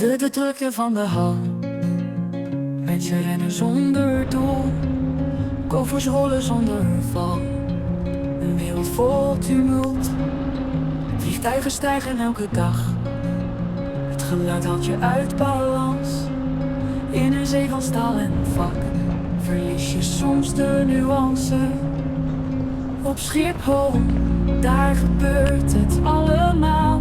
De drukte van de hal. Mensen rennen zonder doel. Koffers rollen zonder val. Een wereld vol tumult. Vliegtuigen stijgen elke dag. Het geluid haalt je uit balans. In een zee van staal en vak verlies je soms de nuance. Op Schiphol, daar gebeurt het allemaal.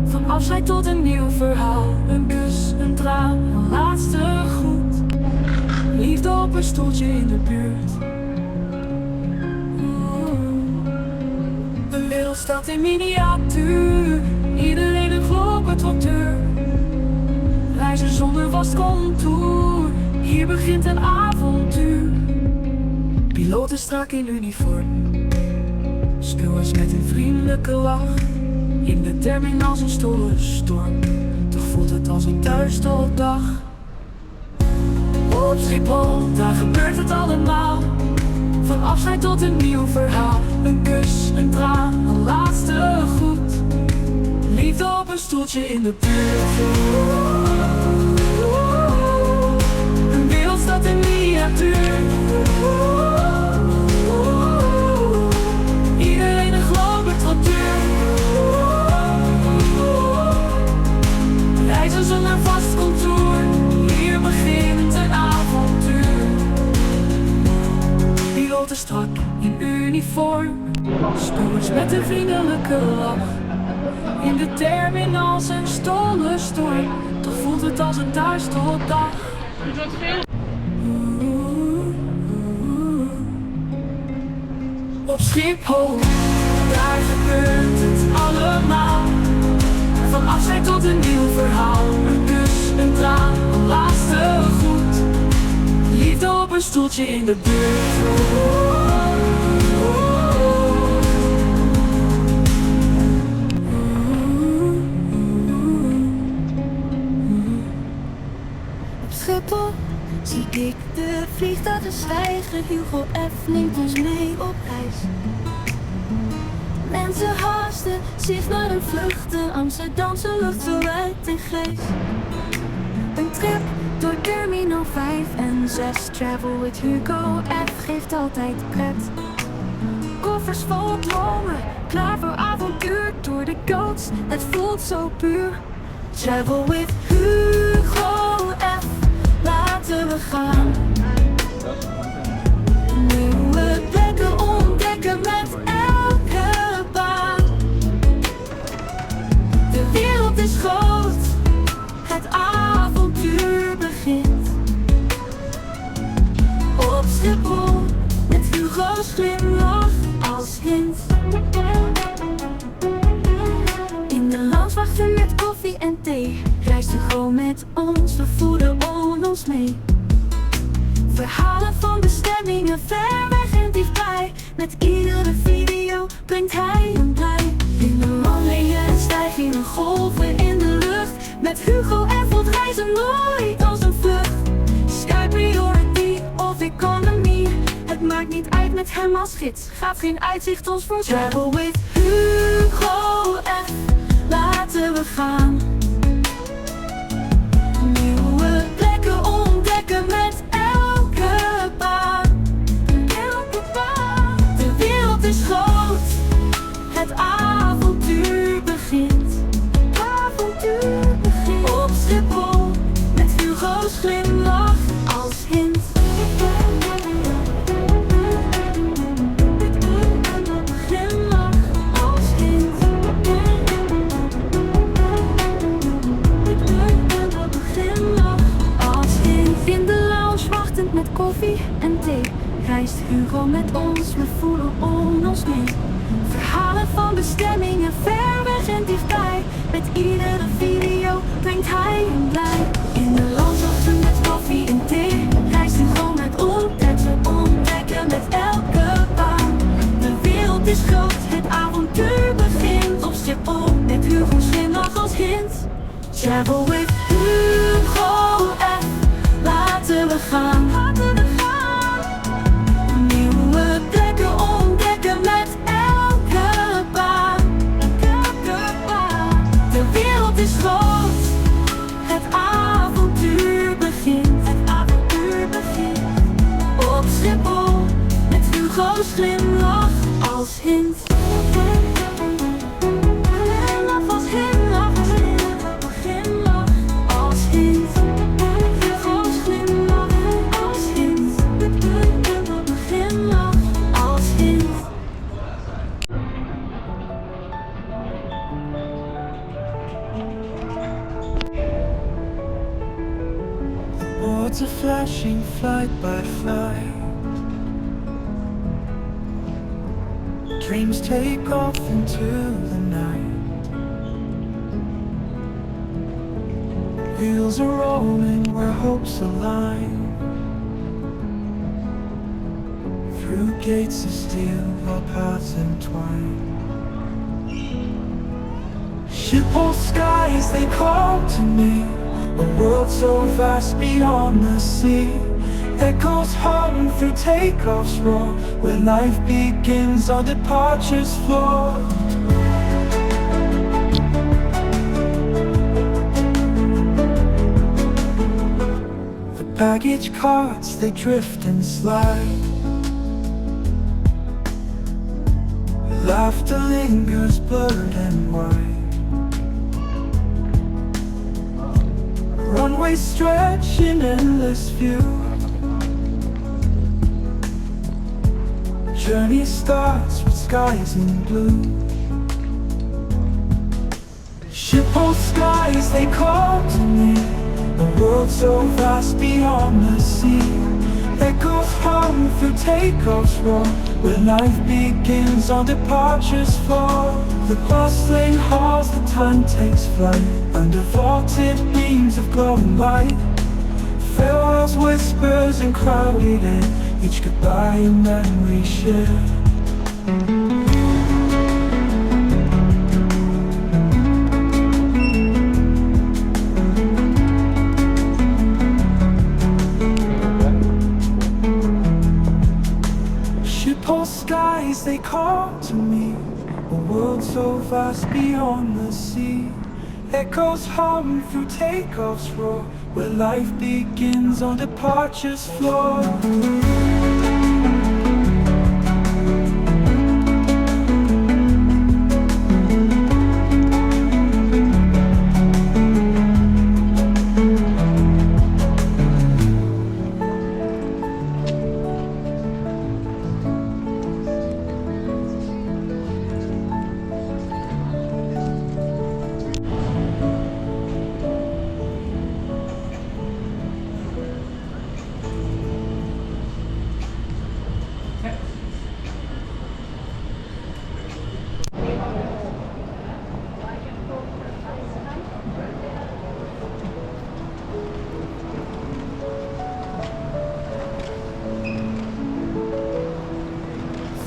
Van afscheid tot een nieuw verhaal. Een kus, een traan, een laatste groet. Liefde op een stoeltje in de buurt. De wereld staat in miniatuur. Iedereen een globetrotter. Reizen zonder vast contour. Hier begint een avontuur. Piloten strak in uniform. Stewards met een vriendelijke lach. In de terminals een stolle storm. Toch voelt het als een thuistopdag. Op Schiphol, daar gebeurt het allemaal. Van afscheid tot een nieuw verhaal. Een kus, een traan, een laatste groet. Liefde op een stoeltje in de buurt. Een wereld staat in miniatuur. Iedereen een globetrotter. Reizen zonder vast contour. Hier begint een avontuur. Piloten strak in uniform. Stewards met een vriendelijke lach. In de terminals een stolle storm. Toch voelt het als een thuistopdag. Op Schiphol, daar gebeurt het allemaal. Van afscheid tot een nieuw verhaal. Een kus, een traan, een laatste groet. Liefde op een stoeltje in de buurt. Op Schiphol zie ik de vliegtuigen stijgen. HugoF neemt ons mee op reis. Mensen haasten zich naar hun vluchten. Amsterdamse lucht zo wijd en grijs. Een trip door terminal 5 en 6. TravelWithHugoF geeft altijd pret. Koffers vol dromen, klaar voor avontuur. Door de coach, het voelt zo puur. TravelWithHugoF, laten we gaan. Nieuwe plekken ontdekken met elke baan. De wereld is groot, het avontuur begint. Op Schiphol, met Hugo's glimlach als hint. In de lounge met koffie en thee. Reist Hugo met ons, we voelen ons mee. Verhalen van bestemmingen ver weg en dichtbij. Met iedere video brengt hij een blij. In de wandelingen stijgen golven in de lucht. Met Hugo en voelt reizen nooit als een vlucht. Sky priority of economy. Het maakt niet uit met hem als gids. Gaat geen uitzicht ons voor Travel with HugoF, laten we gaan. Nieuwe plekken ontdekken met elke baan. De wereld is groot, het avontuur begint. Op Schiphol, met Hugo's glimlach als hint. Glimlach als hint. Glimlach als hint. In de lounge wachtend met koffie en thee. Reist Hugo met ons, we voelen ons mee. Verhalen van bestemmingen ver weg en dichtbij. Met iedere video brengt hij een blij. In de lounge wachten met koffie en thee. Reist Hugo met ons, ontdekken met elke baan. De wereld is groot, het avontuur begint. Op Schiphol, met Hugo's glimlach als hint. Travel with HugoF, laten we gaan. Nieuwe plekken ontdekken met elke baan. De wereld is groot, Words are flashing flight by flight. Dreams take off into the night. Wheels are rolling where hopes align. Through gates of steel, our paths entwine. Schiphol skies, they call to me. A world so vast beyond the sea. Echoes hum through takeoff's roar, where life begins on departure's floor. The baggage carts, they drift and slide. Laughter lingers blurred and wide. Runways stretch in endless view. Journey starts with skies in blue. Schiphol skies, they call to me. A world so vast beyond the sea. Echoes hum through takeoff's roar, where life begins on departure's floor. The bustling halls, the time takes flight, under vaulted beams of glowing light. Farewells, whispers, and crowded in, each goodbye a memory shared. Schiphol skies, they call to me. A world so vast beyond the sea. Echoes hum through takeoff's roar, where life begins on departure's floor.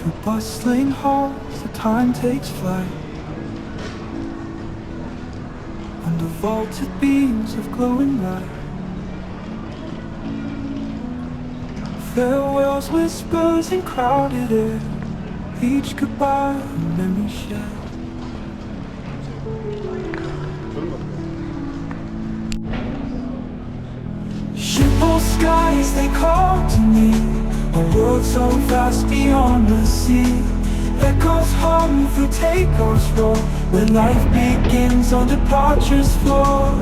Through bustling halls, the time takes flight, under vaulted beams of glowing light. Farewells, whispers, and crowded air, each goodbye a memory shared. Schiphol skies, they call to me. A world so vast beyond the sea. Echoes hum through takeoff's roar, where life begins on departure's floor.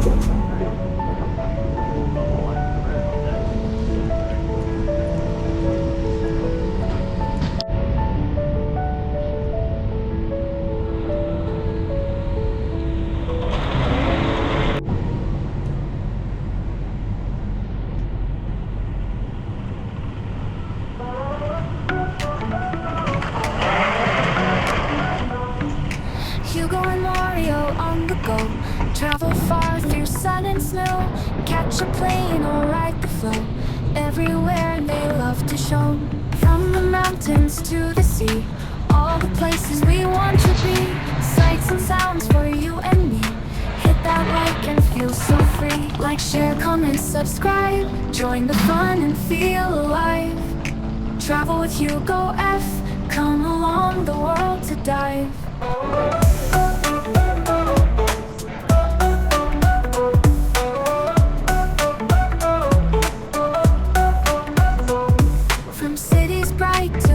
Travel far through sun and snow, catch a plane or ride the flow. Everywhere they love to show, from the mountains to the sea, all the places we want to be. Sights and sounds for you and me. Hit that like and feel so free. Like, share, comment, subscribe. Join the fun and feel alive. Travel with HugoF. Come along the world to dive.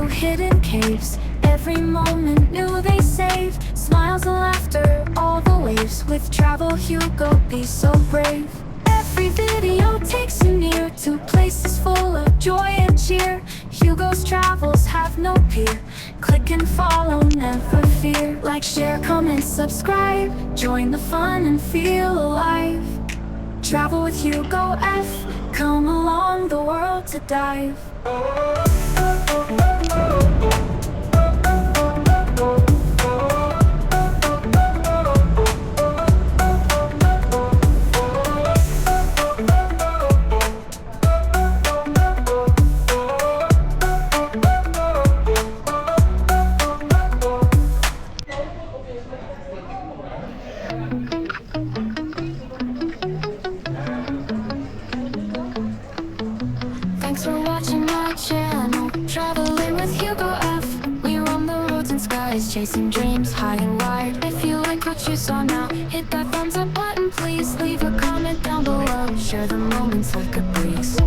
Hidden caves, every moment new they save. Smiles and laughter, all the waves. With Travel Hugo, be so brave. Every video takes you near to places full of joy and cheer. Hugo's travels have no peer. Click and follow, never fear. Like, share, comment, subscribe. Join the fun and feel alive. Travel with HugoF. Come along the world to dive. Thanks for watching my channel, traveling with HugoF. We roam the roads and skies, chasing dreams high and wide. If you like what you saw now, hit that thumbs up button please. Leave a comment down below, share the moments like a breeze.